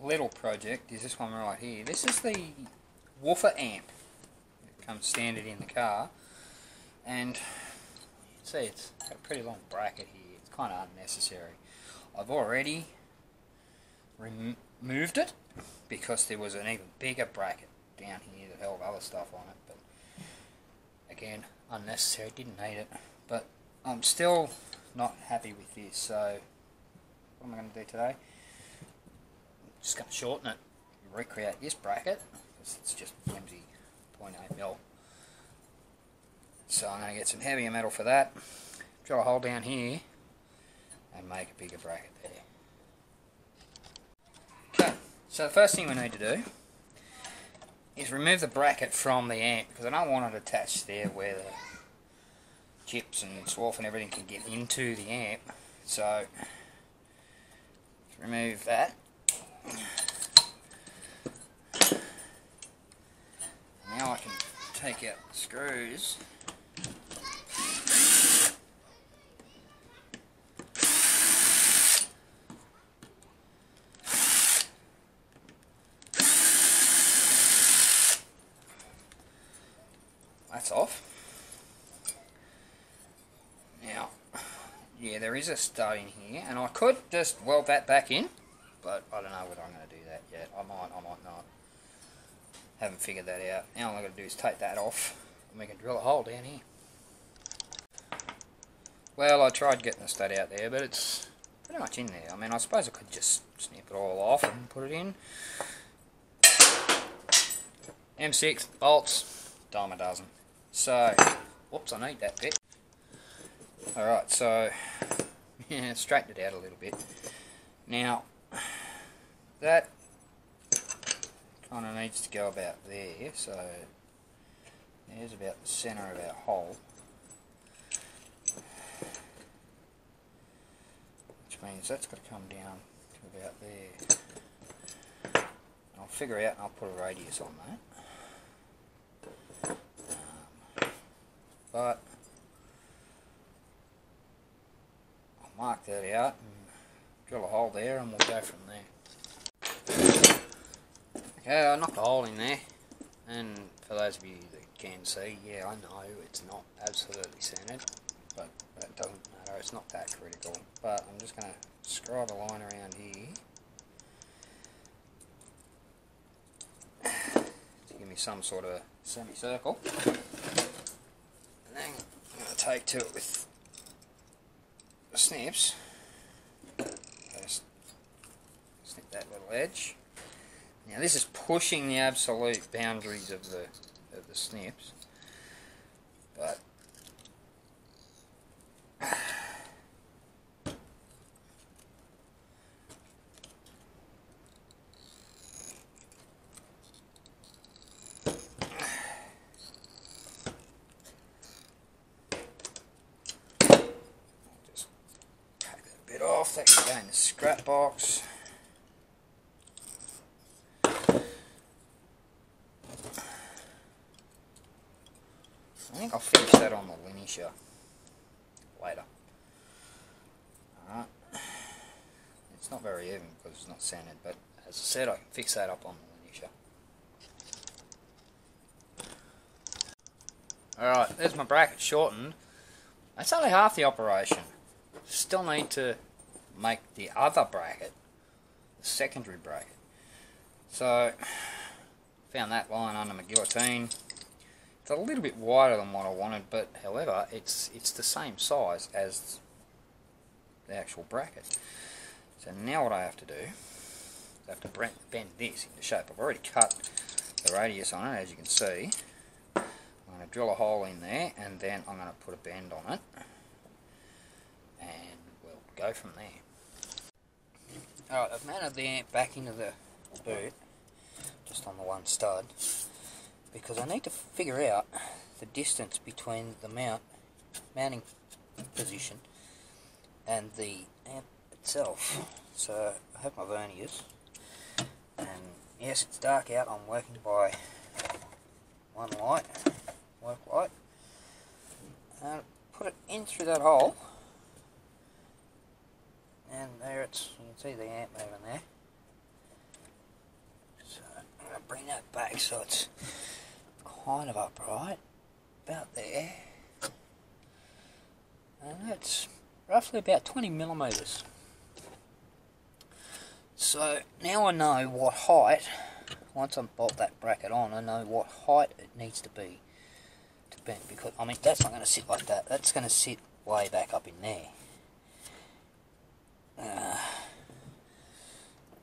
little project is this one right here. This is the woofer amp. It comes standard in the car, and you can see it's got a pretty long bracket here. It's kind of unnecessary. I've already removed it because there was an even bigger bracket down here that held other stuff on it, but again, unnecessary, didn't need it. But I'm still not happy with this, so what am I going to do today? I'm just going to shorten it, recreate this bracket, because it's just flimsy 0.8mm. So I'm going to get some heavier metal for that, drill a hole down here, and make a bigger bracket there. Okay, so the first thing we need to do is remove the bracket from the amp, because I don't want it attached there where the chips and swarf and everything can get into the amp. So remove that. Now I can take out the screws. That's off. Now, yeah, there is a stud in here, and I could just weld that back in, but I don't know whether I'm going to do that yet. I might not. Haven't figured that out. Now all I've got to do is take that off, and we can drill a hole down here. Well, I tried getting the stud out there, but it's pretty much in there. I mean, I suppose I could just snip it all off and put it in. M6 bolts, dime a dozen. So, whoops, I need that bit. Alright, so, yeah, straighten it out a little bit. Now, that kind of needs to go about there, so there's about the centre of our hole. Which means that's got to come down to about there. I'll figure out and I'll put a radius on that. But I'll mark that out and drill a hole there and we'll go from there. Okay, I knocked a hole in there, and for those of you that can see, yeah, I know it's not absolutely centered, but that doesn't matter, it's not that critical. But I'm just going to scribe a line around here to give me some sort of semicircle. I'm going to take to it with the snips. Just snip that little edge. Now this is pushing the absolute boundaries of the snips, but off, that can go in the scrap box. I think I'll finish that on the linisher later. Alright. It's not very even because it's not centered, but as I said, I can fix that up on the linisher. Alright, there's my bracket shortened. That's only half the operation. Still need to make the other bracket, the secondary bracket. So, found that line under my guillotine. It's a little bit wider than what I wanted, but however, it's the same size as the actual bracket. So now what I have to do is I have to bend this into shape. I've already cut the radius on it, as you can see. I'm going to drill a hole in there, and then I'm going to put a bend on it, and we'll go from there. Alright, I've mounted the amp back into the boot, just on the one stud, because I need to figure out the distance between the mounting position and the amp itself. So I have my verniers, and yes, it's dark out. I'm working by one light, work light, and put it in through that hole, and there you can see the amp moving there. back so it's kind of upright, about there, and that's roughly about 20 millimeters. So now I know what height, once I bolt that bracket on, I know what height it needs to be to bend, because I mean that's not going to sit like that, that's going to sit way back up in there.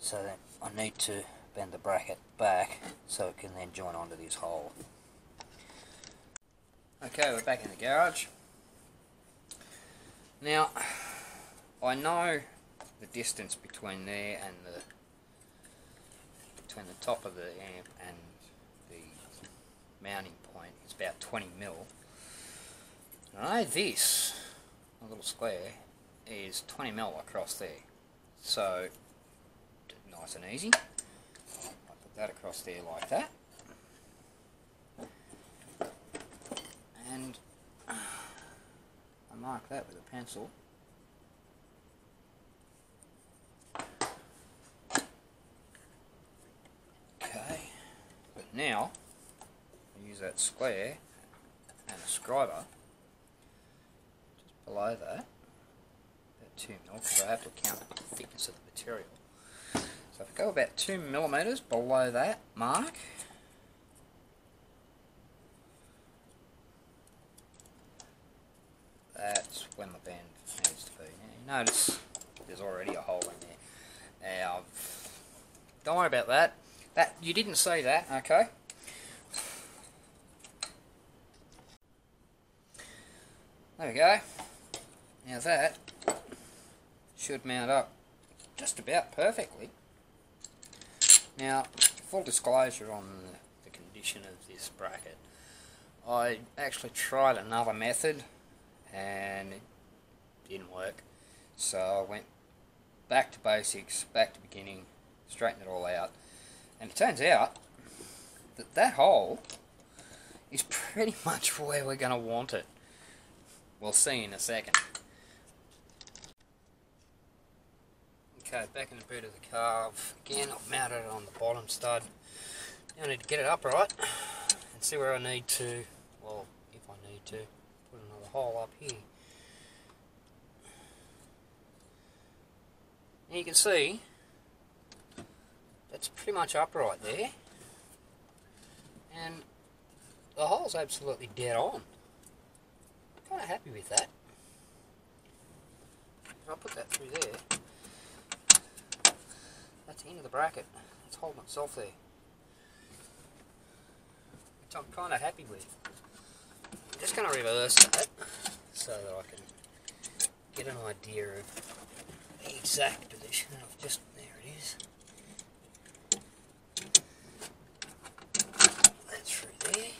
So then I need to bend the bracket back so it can then join onto this hole. Okay, we're back in the garage. Now, I know the distance between there and between the top of the amp and the mounting point is about 20 mil. And I know this, a little square, is 20 mil across there. So, nice and easy. I put that across there like that. And I mark that with a pencil. Okay, but now I use that square and a scriber just below that, about 2 mil, because I have to count the thickness of the material. So if I go about 2 millimeters below that mark, that's when my bend needs to be. Now you notice there's already a hole in there. Now, don't worry about that. That you didn't see that, okay? There we go. Now that should mount up just about perfectly. Now, full disclosure on the condition of this bracket, I actually tried another method and it didn't work, so I went back to basics, back to beginning, straightened it all out, and it turns out that that hole is pretty much where we're going to want it. We'll see in a second. Okay, back in the boot of the car. Again, I've mounted it on the bottom stud. Now I need to get it upright and see where I need to, well, if I need to, put another hole up here. Now you can see that's pretty much upright there, and the hole's absolutely dead on. I'm kind of happy with that. If I put that through there, that's the end of the bracket. It's holding itself there, which I'm kind of happy with. I'm just going to reverse that so that I can get an idea of the exact position of just, there it is. That's through there.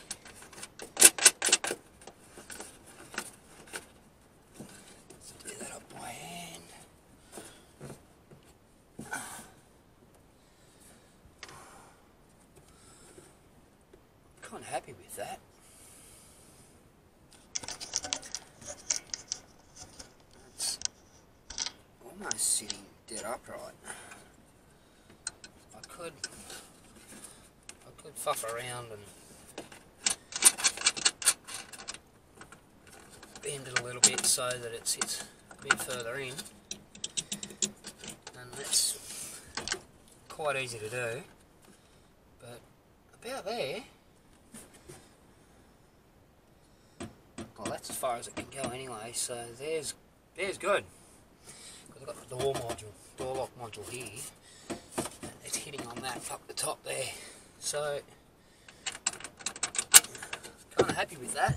Let's do that up by hand. Kind of happy with that. It's almost sitting dead upright. I could fuff around and bend it a little bit so that it sits a bit further in, and that's quite easy to do, but about there, well, that's as far as it can go anyway, so there's good. Because I've got the door lock module here, and it's hitting on that up the top there, so kind of happy with that.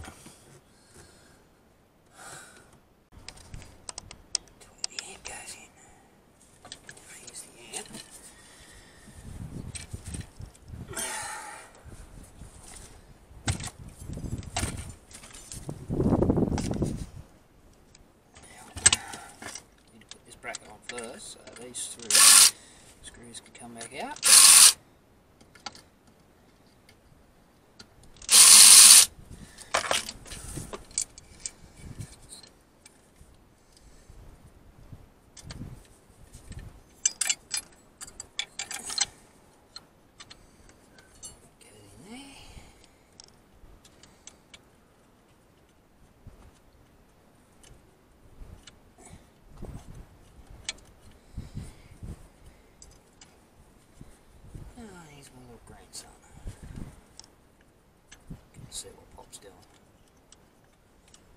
The amp goes in. Here's the amp. Need to put this bracket on first, so these three screws can come back out.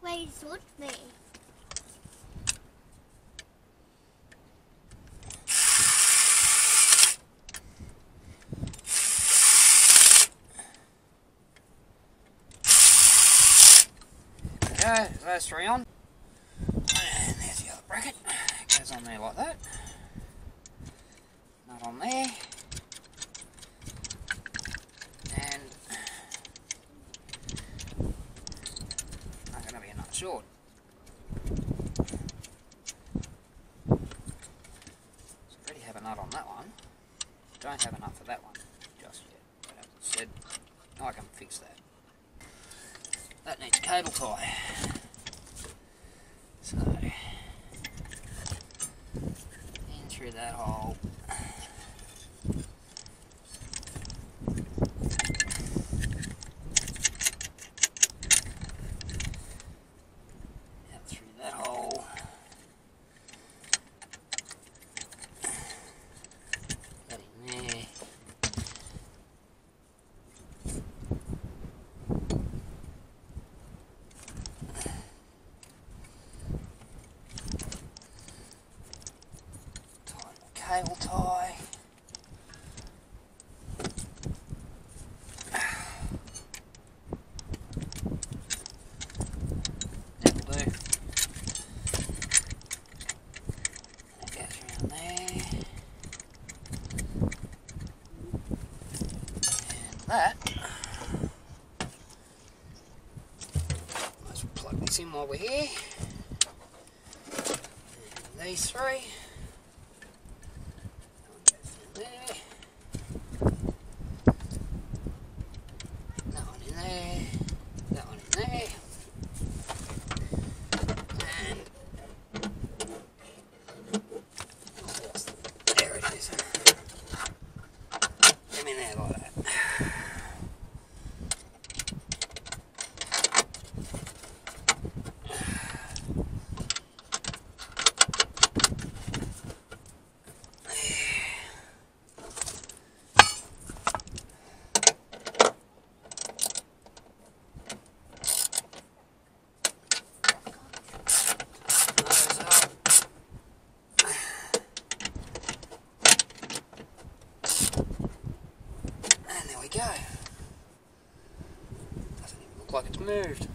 Where's would be? There we go, those three on. And there's the other bracket. Goes on there like that. Nut on there. And I'm going to be a nut short. So already have a nut on that one. Don't have a nut for that one just yet. But as I said, I can fix that. That needs cable tie. So, in through that hole. Out through that hole. That in there. Cable tie. That'll do. That goes around there. And that. Let's plug this in while we're here. And these three. Go. Doesn't even look like it's moved.